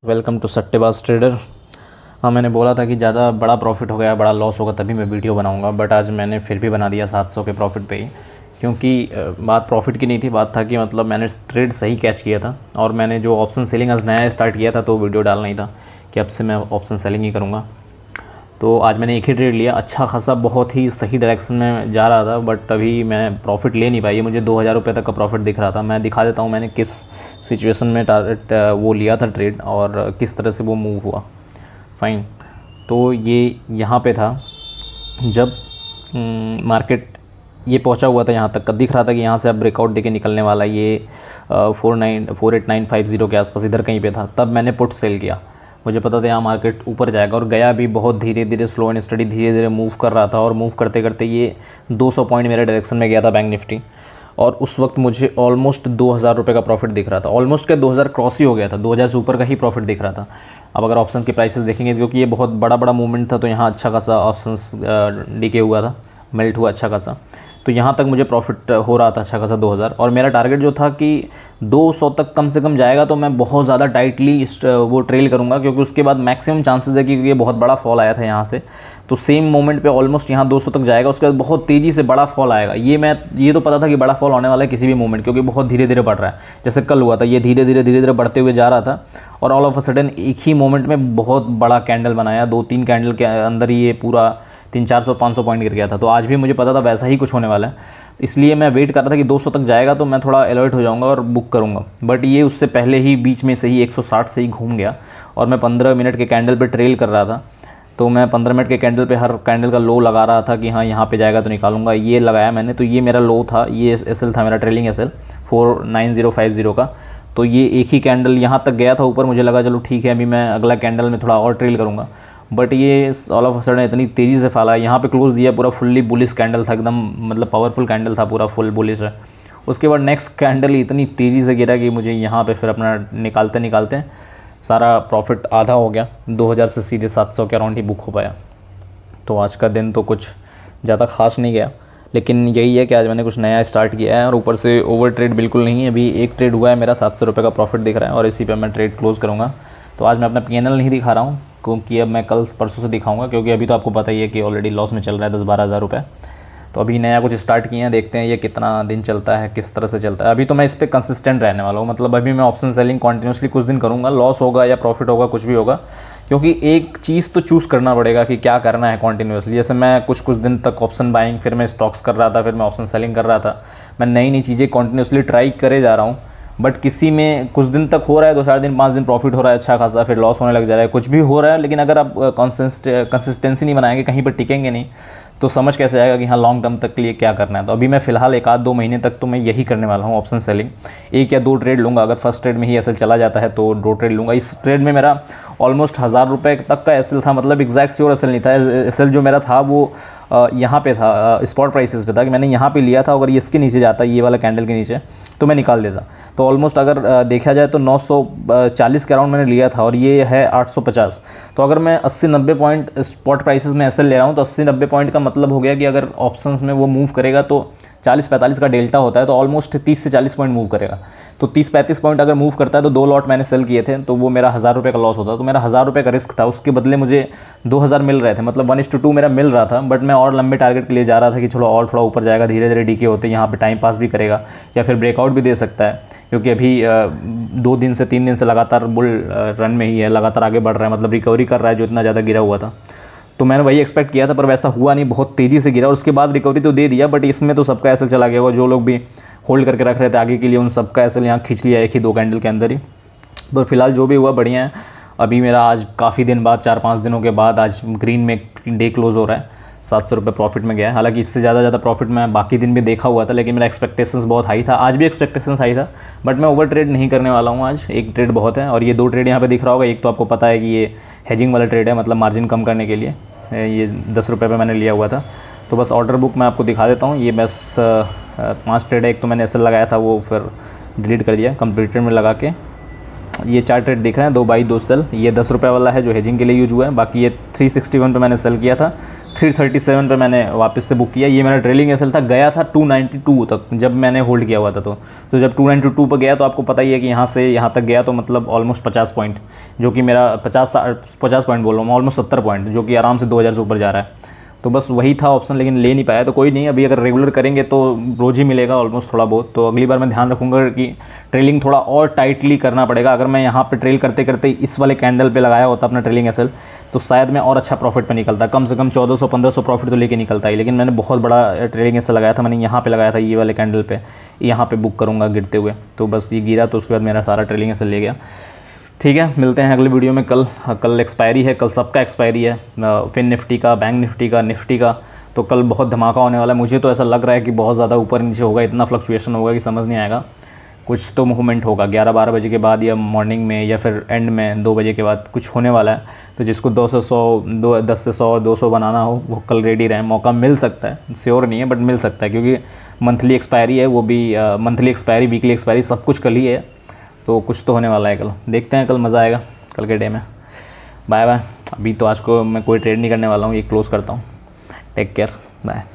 Welcome to सट्टेबाज trader. हाँ, मैंने बोला था कि ज़्यादा बड़ा प्रॉफिट हो गया, बड़ा लॉस होगा तभी मैं वीडियो बनाऊंगा, बट आज मैंने फिर भी बना दिया 700 के प्रॉफिट पे ही। क्योंकि बात प्रॉफिट की नहीं थी, बात था कि मतलब मैंने ट्रेड सही कैच किया था और मैंने जो ऑप्शन सेलिंग आज नया स्टार्ट किया था तो वीडियो डालना ही था कि अब से मैं ऑप्शन सेलिंग ही करूँगा। तो आज मैंने एक ही ट्रेड लिया, अच्छा खासा बहुत ही सही डायरेक्शन में जा रहा था, बट अभी मैं प्रॉफिट ले नहीं पाई। मुझे 2000 रुपये तक का प्रॉफिट दिख रहा था। मैं दिखा देता हूँ मैंने किस सिचुएशन में टारगेट वो लिया था ट्रेड और किस तरह से वो मूव हुआ। फाइन, तो ये यहाँ पे था जब मार्केट ये पहुँचा हुआ था, यहाँ तक का दिख रहा था कि यहाँ से अब ब्रेकआउट देके निकलने वाला। ये 48950 के आसपास इधर कहीं पे था, तब मैंने पुट सेल किया। मुझे पता था यहाँ मार्केट ऊपर जाएगा और गया भी बहुत धीरे धीरे, स्लो एंड स्टडी धीरे धीरे मूव कर रहा था और मूव करते करते ये 200 पॉइंट मेरे डायरेक्शन में गया था बैंक निफ्टी। और उस वक्त मुझे ऑलमोस्ट 2000 रुपये का प्रॉफिट दिख रहा था। ऑलमोस्ट क्या, 2000 क्रॉस ही हो गया था, 2000 से ऊपर का ही प्रॉफिट दिख रहा था। अब अगर ऑप्शन के प्राइसेस देखेंगे, क्योंकि ये बहुत बड़ा मूवमेंट था, तो यहाँ अच्छा खासा ऑप्शंस डीके हुआ था, मेल्ट हुआ अच्छा खासा। तो यहाँ तक मुझे प्रॉफिट हो रहा था अच्छा खासा 2000। और मेरा टारगेट जो था कि 200 तक कम से कम जाएगा तो मैं बहुत ज़्यादा टाइटली वो ट्रेल करूँगा, क्योंकि उसके बाद मैक्सिमम चांसेस है कि ये बहुत बड़ा फॉल आया था यहाँ से, तो सेम मोमेंट पे ऑलमोस्ट यहाँ 200 तक जाएगा, उसके बाद बहुत तेज़ी से बड़ा फॉल आएगा। ये तो पता था कि बड़ा फॉल आने वाला है किसी भी मोमेंट, क्योंकि बहुत धीरे धीरे बढ़ रहा है। जैसे कल हुआ था, ये धीरे धीरे बढ़ते हुए जा रहा था और ऑल ऑफ अ सडन एक ही मोमेंट में बहुत बड़ा कैंडल बनाया। 2-3 कैंडल के अंदर ही ये पूरा 300-400-500 पॉइंट गिर गया था। तो आज भी मुझे पता था वैसा ही कुछ होने वाला है, इसलिए मैं वेट कर रहा था कि 200 तक जाएगा तो मैं थोड़ा अलर्ट हो जाऊंगा और बुक करूंगा। बट ये उससे पहले ही बीच में से ही 160 से ही घूम गया और मैं 15 मिनट के कैंडल पे ट्रेल कर रहा था। तो मैं 15 मिनट के कैंडल पे हर कैंडल का लो लगा रहा था कि हाँ यहाँ पे जाएगा तो निकालूंगा। ये लगाया मैंने, तो ये मेरा लो था, ये एसएल था मेरा, ट्रेलिंग एसएल 49050 का। तो ये एक ही कैंडल यहाँ तक गया था ऊपर, मुझे लगा चलो ठीक है अभी मैं अगला कैंडल में थोड़ा और ट्रेल करूँगा। बट ये ऑल ऑफ अ सडन इतनी तेज़ी से फैला, यहाँ पे क्लोज दिया, पूरा फुल्ली बुलिश कैंडल था, एकदम मतलब पावरफुल कैंडल था, पूरा फुल बुलिश है। उसके बाद नेक्स्ट कैंडल इतनी तेज़ी से गिरा कि मुझे यहाँ पे फिर अपना निकालते निकालते सारा प्रॉफिट आधा हो गया। 2000 से सीधे 700 के अराउंड ही बुक हो पाया। तो आज का दिन तो कुछ ज़्यादा खास नहीं गया, लेकिन यही है कि आज मैंने कुछ नया स्टार्ट किया है और ऊपर से ओवर ट्रेड बिल्कुल नहीं है। अभी एक ट्रेड हुआ है मेरा, 700 रुपये का प्रॉफिट दिख रहा है और इसी पे मैं ट्रेड क्लोज़ करूँगा। तो आज मैं अपना पीएनएल नहीं दिखा रहा हूँ, क्योंकि अब मैं कल परसों से दिखाऊंगा, क्योंकि अभी तो आपको पता ही है कि ऑलरेडी लॉस में चल रहा है 10-12 हज़ार रुपये। तो अभी नया कुछ स्टार्ट किए हैं, देखते हैं ये कितना दिन चलता है, किस तरह से चलता है। अभी तो मैं इस पर कंसिस्टेंट रहने वाला हूँ, मतलब अभी मैं ऑप्शन सेलिंग कंटिन्यूसली कुछ दिन करूँगा, लॉस होगा या प्रॉफिट होगा कुछ भी होगा, क्योंकि एक चीज़ तो चूज़ करना पड़ेगा कि क्या करना है कॉन्टीन्यूसली। जैसे मैं कुछ दिन तक ऑप्शन बाइंग, फिर मैं स्टॉक्स कर रहा था, फिर मैं ऑप्शन सेलिंग कर रहा था। मैं नई चीज़ें कॉन्टीन्यूसली ट्राई करे जा रहा हूँ, बट किसी में कुछ दिन तक हो रहा है, 2-4 दिन 5 दिन प्रॉफिट हो रहा है अच्छा खासा, फिर लॉस होने लग जा रहा है, कुछ भी हो रहा है। लेकिन अगर आप कंसिस्टेंसी नहीं बनाएंगे, कहीं पर टिकेंगे नहीं, तो समझ कैसे आएगा कि हाँ लॉन्ग टर्म तक के लिए क्या करना है। तो अभी मैं फ़िलहाल 1-2 महीने तक तो मैं यही करने वाला हूँ, ऑप्शन सेलिंग। 1 या 2 ट्रेड लूँगा, अगर फर्स्ट ट्रेड में ही एसएल चला जाता है तो 2 ट्रेड लूँगा। इस ट्रेड में मेरा ऑलमोस्ट 1000 रुपये तक का एसएल था, मतलब एग्जैक्ट श्योर एसएल नहीं था। एसएल जो मेरा था वो यहाँ पे था, स्पॉट प्राइसेस पे था, कि मैंने यहाँ पे लिया था। अगर ये इसके नीचे जाता, ये वाला कैंडल के नीचे, तो मैं निकाल देता। तो ऑलमोस्ट अगर देखा जाए तो 940 के अराउंड मैंने लिया था और ये है 850। तो अगर मैं 80-90 पॉइंट स्पॉट प्राइसेस में एसएल ले रहा हूँ, तो 80-90 पॉइंट का मतलब हो गया कि अगर ऑप्शंस में वो मूव करेगा तो 40-45 का डेल्टा होता है, तो ऑलमोस्ट 30 से 40 पॉइंट मूव करेगा। तो 30-35 पॉइंट अगर मूव करता है तो 2 लॉट मैंने सेल किए थे, तो वो मेरा 1000 रुपये का लॉस होता। तो मेरा 1000 रुपये का रिस्क था, उसके बदले मुझे 2000 मिल रहे थे, मतलब 1:2 मेरा मिल रहा था। बट मैं और लंबे टारगेट के लिए जा रहा था कि चलो और थोड़ा ऊपर जाएगा, धीरे धीरे डीके होते यहाँ पे टाइम पास भी करेगा या फिर ब्रेकआउट भी दे सकता है, क्योंकि अभी 2 दिन से 3 दिन से लगातार बुल रन में ही है, लगातार आगे बढ़ रहा है, मतलब रिकवरी कर रहा है जो इतना ज़्यादा गिरा हुआ था। तो मैंने वही एक्सपेक्ट किया था, पर वैसा हुआ नहीं, बहुत तेज़ी से गिरा और उसके बाद रिकवरी तो दे दिया। बट इसमें तो सबका एसएल चला गया होगा, जो लोग भी होल्ड करके रख रहे थे आगे के लिए, उन सबका एसएल यहाँ खींच लिया 1 ही 2 कैंडल के अंदर ही। पर फिलहाल जो भी हुआ बढ़िया है। अभी मेरा आज काफ़ी दिन बाद, 4-5 दिनों के बाद आज ग्रीन में डे क्लोज़ हो रहा है, 700 रुपये प्रॉफिट में गया है। हालांकि इससे ज़्यादा प्रॉफिट मैं बाकी दिन भी देखा हुआ था, लेकिन मेरा एक्सपेक्टेशंस बहुत हाई था। आज भी एक्सपेक्टेशंस हाई था, बट मैं ओवर ट्रेड नहीं करने वाला हूँ आज। एक ट्रेड बहुत है, और ये 2 ट्रेड यहाँ पे दिख रहा होगा। एक तो आपको पता है कि ये हेजिंग वाला ट्रेड है, मतलब मार्जिन कम करने के लिए, ये 10 रुपये पे मैंने लिया हुआ था। तो बस ऑर्डर बुक मैं आपको दिखा देता हूँ। ये बस 5 ट्रेड है। एक तो मैंने एसएल लगाया था, वो फिर डिलीट कर दिया, कंप्लीटेड में लगा के ये 4 ट्रेड दिख रहे हैं, 2 बाई 2 सेल। ये 10 रुपये वाला है जो हेजिंग के लिए यूज हुआ है। बाकी ये 361 पे मैंने सेल किया था, 337 पे मैंने वापस से बुक किया। ये मेरा ट्रेलिंग एसएल था, गया था 292 तक जब मैंने होल्ड किया हुआ था। तो जब 292 पर गया तो आपको पता ही है कि यहाँ से यहाँ तक गया तो मतलब ऑलमोस्ट 50 पॉइंट, जो कि मेरा 50 पॉइंट बोल रहा हूँ, ऑलमोस्ट 70 पॉइंट, जो कि आराम से 2000 से ऊपर जा रहा है। तो बस वही था ऑप्शन, लेकिन ले नहीं पाया। तो कोई नहीं, अभी अगर रेगुलर करेंगे तो रोज़ ही मिलेगा ऑलमोस्ट थोड़ा बहुत। तो अगली बार मैं ध्यान रखूँगा कि ट्रेलिंग थोड़ा और टाइटली करना पड़ेगा। अगर मैं यहाँ पे ट्रेल करते करते इस वाले कैंडल पे लगाया होता अपना ट्रेलिंग एसएल तो शायद मैं और अच्छा प्रॉफिट पे निकलता, कम से कम 1400-1500 प्रॉफिट तो लेके निकलता ही। लेकिन मैंने बहुत बड़ा ट्रेलिंग एसएल लगाया था, मैंने यहाँ पे लगाया था, ये वाले कैंडल पे, यहाँ पे बुक करूँगा गिरते हुए। तो बस ये गिरा तो उसके बाद मेरा सारा ट्रेलिंग एसएल ले गया। ठीक है, मिलते हैं अगले वीडियो में। कल एक्सपायरी है, कल सबका एक्सपायरी है, फिन निफ्टी का, बैंक निफ्टी का, निफ्टी का। तो कल बहुत धमाका होने वाला है। मुझे तो ऐसा लग रहा है कि बहुत ज़्यादा ऊपर नीचे होगा, इतना फ्लक्चुएशन होगा कि समझ नहीं आएगा। कुछ तो मूवमेंट होगा 11-12 बजे के बाद, या मॉर्निंग में, या फिर एंड में 2 बजे के बाद कुछ होने वाला है। तो जिसको 2 से 100, 10 से 100, 200 बनाना हो वो कल रेडी रहें। मौका मिल सकता है, श्योर नहीं है बट मिल सकता है, क्योंकि मंथली एक्सपायरी है, वो भी मंथली एक्सपायरी, वीकली एक्सपायरी, सब कुछ कल ही है। तो कुछ तो होने वाला है कल, देखते हैं, कल मज़ा आएगा कल के डे में। Bye bye. अभी तो आज को मैं कोई ट्रेड नहीं करने वाला हूँ, ये क्लोज़ करता हूँ। Take care, bye.